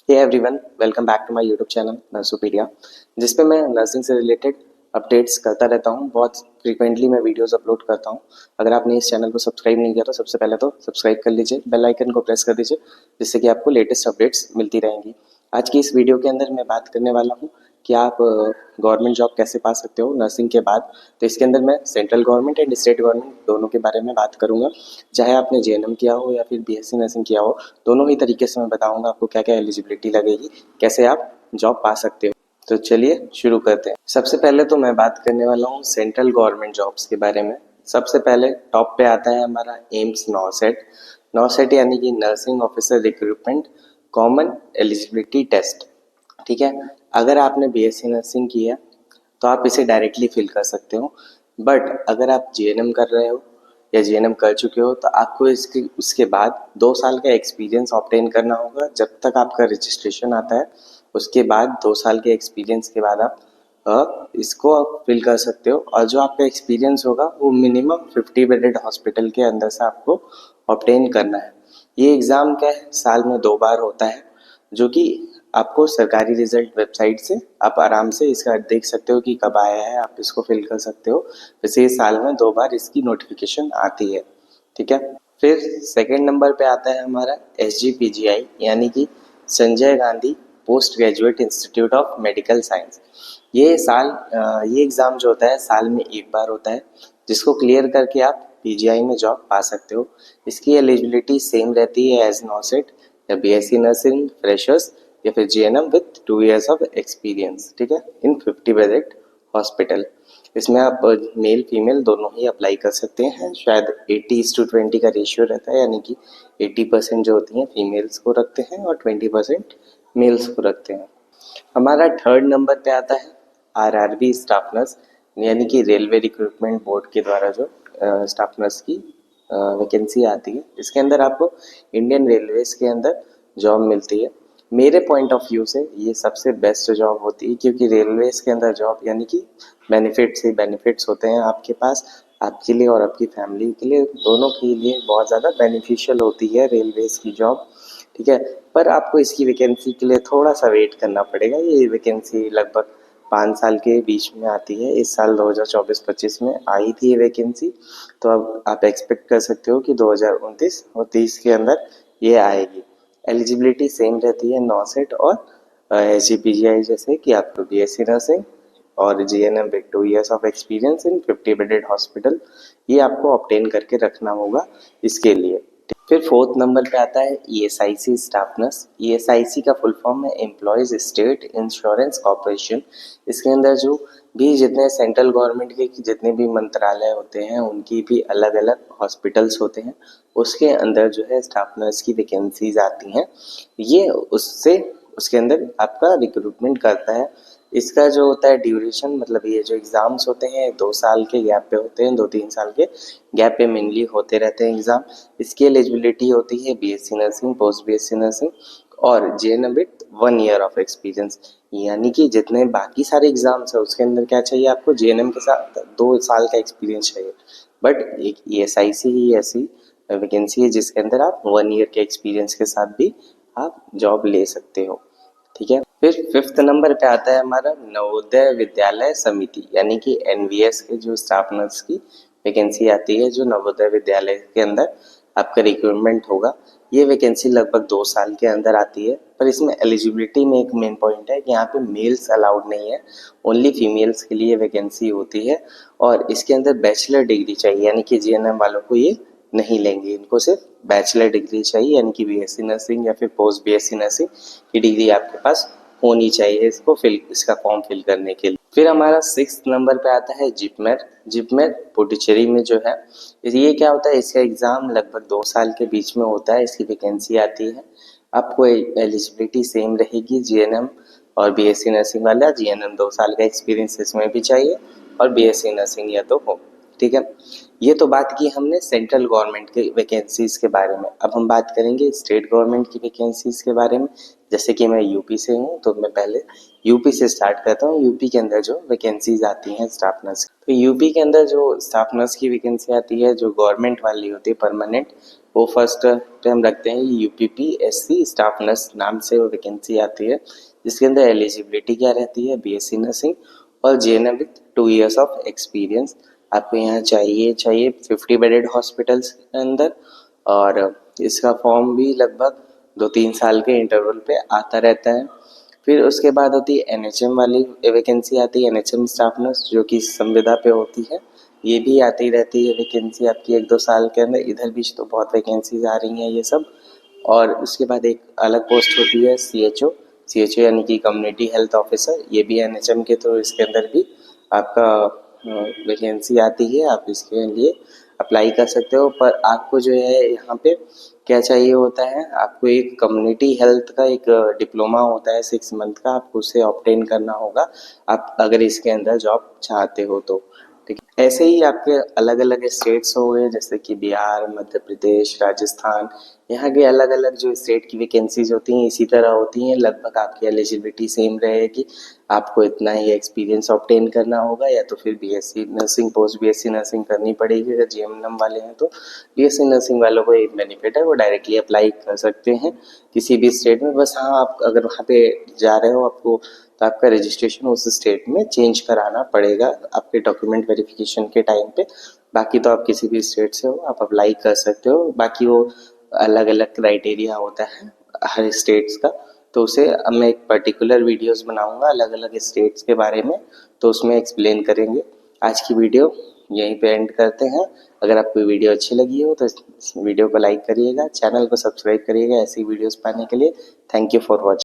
Hey everyone, welcome back to my YouTube channel Nursopedia, जिस पे मैं नर्सिंग से रिलेटेड अपडेट्स करता रहता हूँ। बहुत फ्रीक्वेंटली मैं वीडियोस अपलोड करता हूँ। अगर आपने इस चैनल को सब्सक्राइब नहीं किया तो सबसे पहले तो सब्सक्राइब कर लीजिए, बेल आइकन को प्रेस कर दीजिए, जिससे कि आपको लेटेस्ट अपडेट्स मिलती रहेंगी। आज की इस वीडियो के अंदर मैं बात करने वाला हूँ कि आप गवर्नमेंट जॉब कैसे पा सकते हो नर्सिंग के बाद। तो इसके अंदर मैं central government and state government दोनों के बारे में बात करूँगा। चाहे आपने जेएनएम किया हो या फिर बीएससी नर्सिंग किया हो, दोनों ही तरीके से मैं बताऊँगा आपको क्या क्या एलिजिबिलिटी लगेगी, कैसे आप जॉब पा सकते हो। तो चलिए शुरू करते हैं। सबसे पहले तो मैं बात करने वाला हूँ सेंट्रल गवर्नमेंट जॉब्स के बारे में। सबसे पहले टॉप पे आता है हमारा एम्स नॉसेट। नॉसेट यानी कि nursing officer recruitment common eligibility test. ठीक है, अगर आपने बीएससी नर्सिंग की है तो आप इसे डायरेक्टली फिल कर सकते हो। बट अगर आप जीएनएम कर रहे हो या जीएनएम कर चुके हो तो आपको इसके उसके बाद 2 साल का एक्सपीरियंस ऑब्टेन करना होगा। जब तक आपका रजिस्ट्रेशन आता है उसके बाद 2 साल के एक्सपीरियंस के बाद आप इसको आप फिल कर सकते हो। और जो आपका एक्सपीरियंस होगा वो मिनिमम 50 बेडेड हॉस्पिटल के अंदर से आपको ऑब्टेन करना है। ये एग्ज़ाम क्या है, साल में 2 बार होता है, जो कि आपको सरकारी रिजल्ट वेबसाइट से आप आराम से इसका देख सकते हो कि कब आया है, आप इसको फिल कर सकते हो। वैसे साल में 2 बार इसकी नोटिफिकेशन आती है। ठीक है, फिर सेकंड नंबर पे आता है हमारा SGPGI यानी कि Sanjay Gandhi post graduate institute of medical science. ये एग्ज़ाम जो होता है साल में 1 बार होता है, जिसको क्लियर करके आप पीजीआई में जॉब पा सकते हो। इसकी एलिजिबिलिटी सेम रहती है एज नॉसेट या बीएससी नर्सिंग फ्रेशर्स या फिर GNM with 2 years of experience. ठीक है, इन 50 बेडेड हॉस्पिटल। इसमें आप मेल फीमेल दोनों ही अप्लाई कर सकते हैं। शायद 80:20 का रेशियो रहता है, यानी कि 80% जो होती हैं फीमेल्स को रखते हैं और 20% मेल्स को रखते हैं। हमारा थर्ड नंबर पे आता है आरआरबी स्टाफ नर्स, यानी कि रेलवे रिक्रूटमेंट बोर्ड के द्वारा जो स्टाफ नर्स की वैकेंसी आती है। इसके अंदर आपको इंडियन रेलवेज के अंदर जॉब मिलती है। मेरे पॉइंट ऑफ व्यू से ये सबसे बेस्ट जॉब होती है, क्योंकि रेलवेज के अंदर जॉब यानी कि बेनिफिट्स ही बेनिफिट्स होते हैं आपके पास, आपके लिए और आपकी फैमिली के लिए, दोनों के लिए बहुत ज़्यादा बेनिफिशियल होती है रेलवेज की जॉब। ठीक है, पर आपको इसकी वैकेंसी के लिए थोड़ा सा वेट करना पड़ेगा। ये वैकेंसी लगभग 5 साल के बीच में आती है। इस साल 2024-25 में आई थी ये वैकेंसी, तो अब आप एक्सपेक्ट कर सकते हो कि 2029 और 30 के अंदर ये आएगी। एलिजिबिलिटी सेम रहती है नॉसेट और SGPGI जैसे कि आपको बीएससी नर्सिंग और GNM with 2 years of experience in 50 bedded hospital, ये आपको ऑब्टेन करके रखना होगा इसके लिए। फिर फोर्थ नंबर पे आता है ESIC स्टाफ नर्स। ESIC का फुल फॉर्म है एम्प्लॉयज स्टेट इंश्योरेंस कॉर्पोरेशन। इसके अंदर जो भी जितने सेंट्रल गवर्नमेंट के जितने भी मंत्रालय होते हैं उनकी भी अलग अलग हॉस्पिटल्स होते हैं, उसके अंदर जो है स्टाफ नर्स की वैकेंसीज आती हैं। ये उससे उसके अंदर आपका रिक्रूटमेंट करता है। इसका जो होता है ड्यूरेशन, मतलब ये जो एग्ज़ाम्स होते हैं 2 साल के गैप पे होते हैं, 2-3 साल के गैप पे मेनली होते रहते हैं एग्ज़ाम। इसकी एलिजिबिलिटी होती है BSc nursing, post BSc nursing और GNM with 1 year of experience. यानी कि जितने बाकी सारे एग्ज़ाम्स है उसके अंदर क्या चाहिए आपको, जेएनएम के साथ 2 साल का एक्सपीरियंस चाहिए। बट एक ESIC ही ऐसी वैकेंसी है जिसके अंदर आप 1 year के एक्सपीरियंस के साथ भी आप जॉब ले सकते हो। ठीक है, फिर फिफ्थ नंबर पे आता है हमारा नवोदय विद्यालय समिति, यानी कि एनवीएस के जो स्टाफ नर्स की वैकेंसी आती है, जो नवोदय विद्यालय के अंदर आपका रिक्रूटमेंट होगा। ये वैकेंसी लगभग 2 साल के अंदर आती है, पर इसमें एलिजिबिलिटी में एक मेन पॉइंट है कि यहाँ पे मेल्स अलाउड नहीं है, ओनली फीमेल्स के लिए वैकेंसी होती है। और इसके अंदर बैचलर डिग्री चाहिए, यानी कि जीएनएम वालों को ये नहीं लेंगे, इनको सिर्फ बैचलर डिग्री चाहिए, यानी कि बीएससी नर्सिंग या फिर पोस्ट बीएससी नर्सिंग की डिग्री आपके पास होनी चाहिए इसका फॉर्म फिल करने के लिए। फिर हमारा 6th नंबर पे आता है जिपमेर। जिपमेर पुडुचेरी में जो है, ये क्या होता है, इसका एग्ज़ाम लगभग 2 साल के बीच में होता है। इसकी वैकेंसी आती है, आपको एलिजिबिलिटी सेम रहेगी जीएनएम और बीएससी नर्सिंग वाला। जीएनएम 2 साल का एक्सपीरियंस इसमें भी चाहिए और बीएससी नर्सिंग या तो हो। ठीक है, ये तो बात की हमने सेंट्रल गवर्नमेंट के वैकेंसीज़ के बारे में। अब हम बात करेंगे स्टेट गवर्नमेंट की वैकेंसीज़ के बारे में। जैसे कि मैं यूपी से हूँ तो मैं पहले यूपी से स्टार्ट करता हूँ। यूपी के अंदर जो वैकेंसीज आती हैं स्टाफ नर्स, तो यूपी के अंदर जो स्टाफ नर्स की वैकेंसी आती है जो गवर्नमेंट वाली होती है परमानेंट, वो फर्स्ट पे हम रखते हैं UPPSC स्टाफ नर्स नाम से वो वैकेंसी आती है, जिसके अंदर एलिजिबिलिटी क्या रहती है, BSc नर्सिंग और JNM with 2 years of experience आपको यहाँ चाहिए 50 बेडेड हॉस्पिटल्स के अंदर। और इसका फॉर्म भी लगभग 2-3 साल के इंटरवल पे आता रहता है। फिर उसके बाद होती है NHM वाली वैकेंसी आती है, NHM स्टाफ नर्स, जो कि संविदा पे होती है। ये भी आती रहती है वैकेंसी आपकी 1-2 साल के अंदर। इधर भी तो बहुत वैकेंसीज आ रही हैं ये सब। और उसके बाद एक अलग पोस्ट होती है CHO यानी कि कम्युनिटी हेल्थ ऑफिसर। ये भी NHM के थ्रू इसके अंदर भी आपका वैकेंसी आती है, आप इसके लिए अप्लाई कर सकते हो। पर आपको जो है यहाँ पे क्या चाहिए होता है, आपको एक कम्युनिटी हेल्थ का एक डिप्लोमा होता है 6 मंथ का, आपको उसे ऑब्टेन करना होगा आप अगर इसके अंदर जॉब चाहते हो तो। ठीक है, ऐसे ही आपके अलग अलग स्टेट्स हो गए, जैसे कि बिहार, मध्य प्रदेश, राजस्थान, यहाँ के अलग अलग जो स्टेट की वैकेंसीज होती हैं इसी तरह होती हैं। लगभग आपकी एलिजिबिलिटी सेम रहेगी, आपको इतना ही एक्सपीरियंस ऑब्टेन करना होगा, या तो फिर BSc nursing, post BSc nursing करनी पड़ेगी। अगर GNM वाले हैं तो BSc नर्सिंग वालों को एक बेनिफिट है, वो डायरेक्टली अप्लाई कर सकते हैं किसी भी स्टेट में। बस हाँ, आप अगर वहाँ पे जा रहे हो आपको, तो आपका रजिस्ट्रेशन उस स्टेट में चेंज कराना पड़ेगा आपके डॉक्यूमेंट वेरिफिकेशन के टाइम पे। बाकी तो आप किसी भी स्टेट से हो आप अप्लाई कर सकते हो। बाकी वो अलग अलग क्राइटेरिया होता है हर स्टेट्स का, तो उसे अब मैं एक पर्टिकुलर वीडियोस बनाऊंगा अलग अलग स्टेट्स के बारे में, तो उसमें एक्सप्लेन करेंगे। आज की वीडियो यहीं पे एंड करते हैं। अगर आपको वीडियो अच्छी लगी हो तो इस वीडियो को लाइक करिएगा, चैनल को सब्सक्राइब करिएगा ऐसी वीडियोस पाने के लिए। Thank you for watching.